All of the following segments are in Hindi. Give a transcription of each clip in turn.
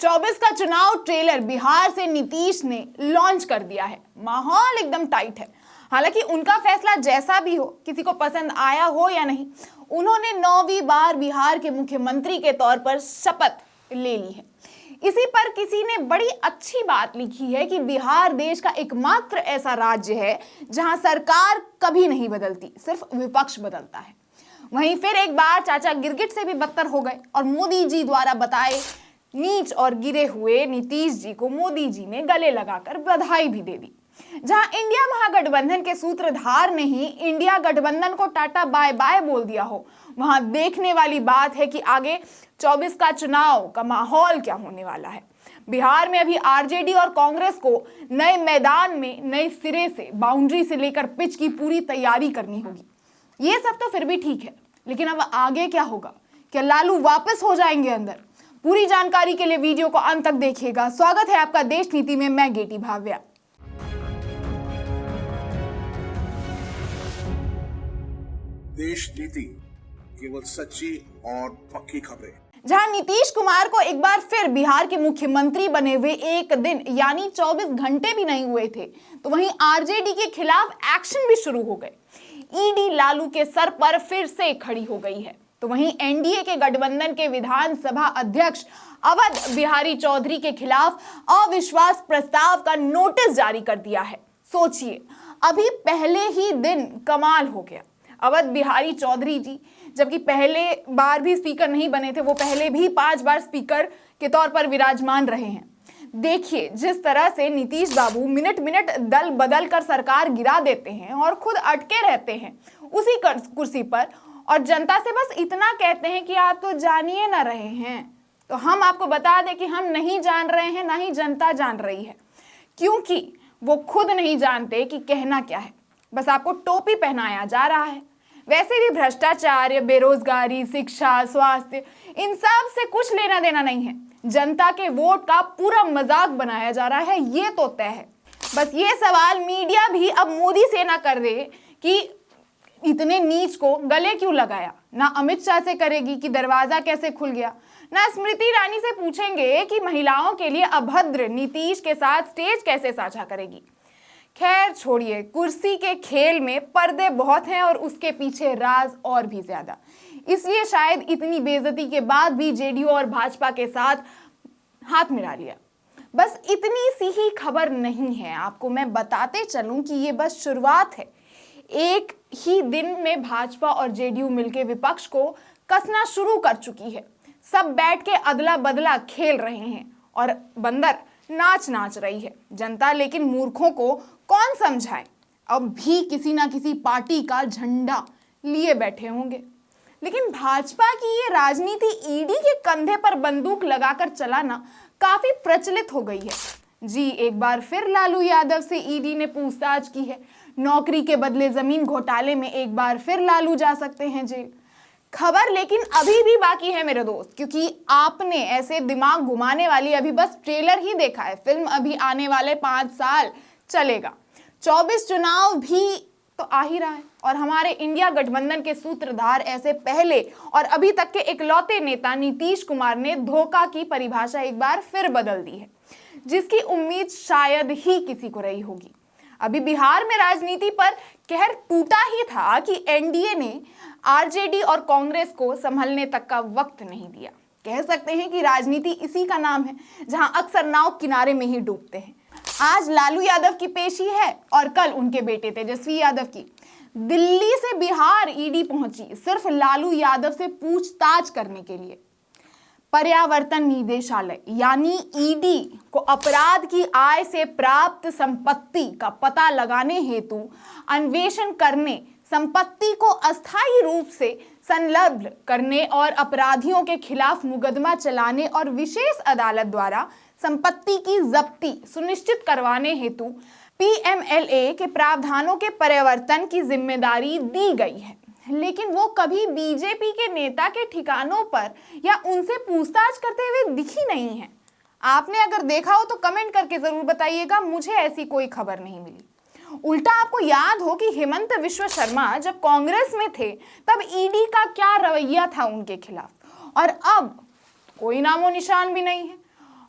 24 का चुनाव ट्रेलर बिहार से नीतीश ने लॉन्च कर दिया है। माहौल एकदम टाइट है। हालांकि उनका फैसला जैसा भी हो, किसी को पसंद आया हो या नहीं, उन्होंने 9वीं बार बिहार के मुख्यमंत्री के तौर पर शपथ ले ली है। इसी पर किसी ने बड़ी अच्छी बात लिखी है कि बिहार देश का एकमात्र ऐसा राज्य है जहां सरकार कभी नहीं बदलती, सिर्फ विपक्ष बदलता है। वहीं फिर एक बार चाचा गिरगिट से भी बदतर हो गए और मोदी जी द्वारा बताए नीच और गिरे हुए नीतीश जी को मोदी जी ने गले लगाकर बधाई भी दे दी। जहां इंडिया महागठबंधन के सूत्रधार ने ही इंडिया गठबंधन को टाटा बाय बाय बोल दिया हो, वहां देखने वाली बात है कि आगे 24 का चुनाव का माहौल क्या होने वाला है। बिहार में अभी आरजेडी और कांग्रेस को नए मैदान में नए सिरे से बाउंड्री से लेकर पिच की पूरी तैयारी करनी होगी। ये सब तो फिर भी ठीक है, लेकिन अब आगे क्या होगा? क्या लालू वापस हो जाएंगे अंदर? पूरी जानकारी के लिए वीडियो को अंत तक देखिएगा। स्वागत है आपका देश नीति में, मैं गेटी भाव्या। देश नीति, केवल सच्ची और पक्की खबरें। जहां नीतीश कुमार को एक बार फिर बिहार के मुख्यमंत्री बने हुए एक दिन यानी 24 घंटे भी नहीं हुए थे, तो वहीं आरजेडी के खिलाफ एक्शन भी शुरू हो गए। ईडी लालू के सर पर फिर से खड़ी हो गई है। तो वहीं एनडीए के गठबंधन के विधानसभा अध्यक्ष अवध बिहारी चौधरी के खिलाफ अविश्वास प्रस्ताव का नोटिस जारी कर दिया है। सोचिए, अभी पहले ही दिन कमाल हो गया। अवध बिहारी चौधरी जी जबकि पहले बार भी स्पीकर नहीं बने थे, वो पहले भी 5 बार स्पीकर के तौर पर विराजमान रहे हैं। देखिए, जिस तरह से नीतीश बाबू मिनट मिनट दल बदल कर सरकार गिरा देते हैं और खुद अटके रहते हैं उसी कुर्सी पर, और जनता से बस इतना कहते हैं कि आप तो जानिए ना रहे हैं। तो हम आपको बता दें कि हम नहीं जान रहे हैं, ना ही जनता जान रही है, क्योंकि वो खुद नहीं जानते कि कहना क्या है। बस आपको टोपी पहनाया जा रहा है। वैसे भी भ्रष्टाचार, बेरोजगारी, शिक्षा, स्वास्थ्य, इन सब से कुछ लेना देना नहीं है। जनता के वोट का पूरा मजाक बनाया जा रहा है, ये तो तय है। बस ये सवाल मीडिया भी अब मोदी से ना कर दे कि इतने नीच को गले क्यों लगाया। ना अमित शाह से करेगी कि दरवाजा कैसे खुल गया, ना स्मृति ईरानी से पूछेंगे कि महिलाओं के लिए अभद्र नीतीश के साथ स्टेज कैसे साझा करेगी। खैर छोड़िए, कुर्सी के खेल में पर्दे बहुत हैं और उसके पीछे राज और भी ज्यादा। इसलिए शायद इतनी बेइज्जती के बाद भी जेडीयू और भाजपा के साथ हाथ मिला लिया। बस इतनी सी ही खबर नहीं है, आपको मैं बताते चलूं कि ये बस शुरुआत है। एक ही दिन में भाजपा और जेडीयू मिलकर विपक्ष को कसना शुरू कर चुकी है। सब बैठ के अदला बदला खेल रहे हैं और बंदर नाच रही है। जनता लेकिन मूर्खों को कौन समझाए? अब भी किसी ना किसी पार्टी का झंडा लिए बैठे होंगे। लेकिन भाजपा की ये राजनीति ईडी के कंधे पर बंदूक लगाकर चलाना काफी प्रचलित हो गई है। जी, एक बार फिर लालू यादव से ईडी ने पूछताछ की है। नौकरी के बदले जमीन घोटाले में एक बार फिर लालू जा सकते हैं जेल। खबर लेकिन अभी भी बाकी है मेरे दोस्त, क्योंकि आपने ऐसे दिमाग घुमाने वाली अभी बस ट्रेलर ही देखा है। फिल्म अभी आने वाले 5 साल चलेगा। 24 चुनाव भी तो आ ही रहा है और हमारे इंडिया गठबंधन के सूत्रधार ऐसे पहले और अभी तक के इकलौते नेता नीतीश कुमार ने धोखा की परिभाषा एक बार फिर बदल दी है, जिसकी उम्मीद शायद ही किसी को रही होगी। अभी बिहार में राजनीति पर कहर टूटा ही था कि एनडीए ने आरजेडी और कांग्रेस को संभलने तक का वक्त नहीं दिया। कह सकते हैं कि राजनीति इसी का नाम है जहां अक्सर नाव किनारे में ही डूबते हैं। आज लालू यादव की पेशी है और कल उनके बेटे तेजस्वी यादव की। दिल्ली से बिहार ईडी पहुंची सिर्फ लालू यादव से पूछताछ करने के लिए। पर्यावर्तन निदेशालय यानी ईडी को अपराध की आय से प्राप्त संपत्ति का पता लगाने हेतु अन्वेषण करने, संपत्ति को अस्थायी रूप से संलग्न करने और अपराधियों के खिलाफ मुकदमा चलाने और विशेष अदालत द्वारा संपत्ति की जब्ती सुनिश्चित करवाने हेतु पीएमएलए के प्रावधानों के परिवर्तन की जिम्मेदारी दी गई है। लेकिन वो कभी बीजेपी के नेता के ठिकानों पर या उनसे पूछताछ करते हुए दिखी नहीं है। आपने अगर देखा हो तो कमेंट करके जरूर बताइएगा, मुझे ऐसी कोई खबर नहीं मिली। उल्टा आपको याद हो कि हेमंत विश्व शर्मा जब कांग्रेस में थे तब ईडी का क्या रवैया था उनके खिलाफ, और अब कोई नामो निशान भी नहीं है।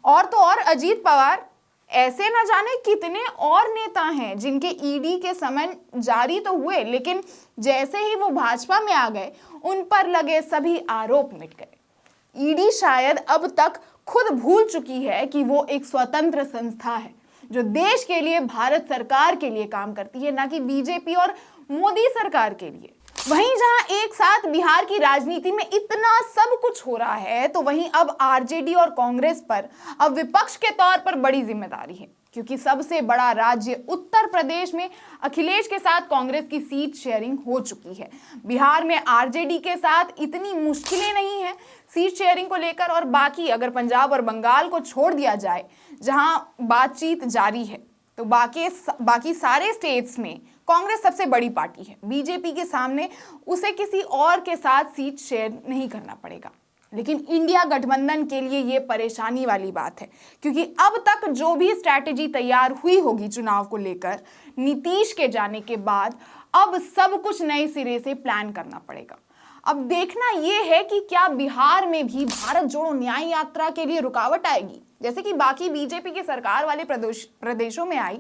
और तो और अजीत पवार, ऐसे न जाने कितने और नेता हैं जिनके ईडी के समन जारी तो हुए, लेकिन जैसे ही वो भाजपा में आ गए उन पर लगे सभी आरोप मिट गए। ईडी शायद अब तक खुद भूल चुकी है कि वो एक स्वतंत्र संस्था है जो देश के लिए, भारत सरकार के लिए काम करती है, ना कि बीजेपी और मोदी सरकार के लिए। वहीं जहां एक साथ बिहार की राजनीति में इतना सब कुछ हो रहा है, तो वहीं अब आरजेडी और कांग्रेस पर अब विपक्ष के तौर पर बड़ी जिम्मेदारी है, क्योंकि सबसे बड़ा राज्य उत्तर प्रदेश में अखिलेश के साथ कांग्रेस की सीट शेयरिंग हो चुकी है। बिहार में आरजेडी के साथ इतनी मुश्किलें नहीं है सीट शेयरिंग को लेकर, और बाकी अगर पंजाब और बंगाल को छोड़ दिया जाए जहां बातचीत जारी है, तो बाकी सारे स्टेट्स में कांग्रेस सबसे बड़ी पार्टी है। बीजेपी के सामने उसे किसी और के साथ सीट शेयर नहीं करना पड़ेगा। लेकिन इंडिया गठबंधन के लिए ये परेशानी वाली बात है, क्योंकि अब तक जो भी स्ट्रैटेजी तैयार हुई होगी चुनाव को लेकर, नीतीश के जाने के बाद अब सब कुछ नए सिरे से प्लान करना पड़ेगा। अब देखना यह है कि क्या बिहार में भी भारत जोड़ो न्याय यात्रा के लिए रुकावट आएगी, जैसे कि बाकी बीजेपी के सरकार वाले प्रदेशों में आई,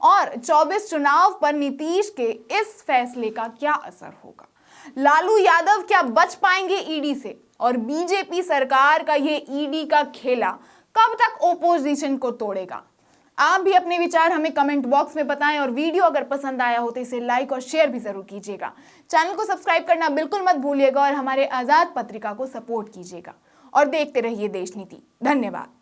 और 24 चुनाव पर नीतीश के इस फैसले का क्या असर होगा। लालू यादव क्या बच पाएंगे ईडी से, और बीजेपी सरकार का ये ईडी का खेला कब तक ओपोजिशन को तोड़ेगा। आप भी अपने विचार हमें कमेंट बॉक्स में बताएं, और वीडियो अगर पसंद आया हो तो इसे लाइक और शेयर भी जरूर कीजिएगा। चैनल को सब्सक्राइब करना बिल्कुल मत भूलिएगा, और हमारे आजाद पत्रिका को सपोर्ट कीजिएगा, और देखते रहिए देश नीति। धन्यवाद।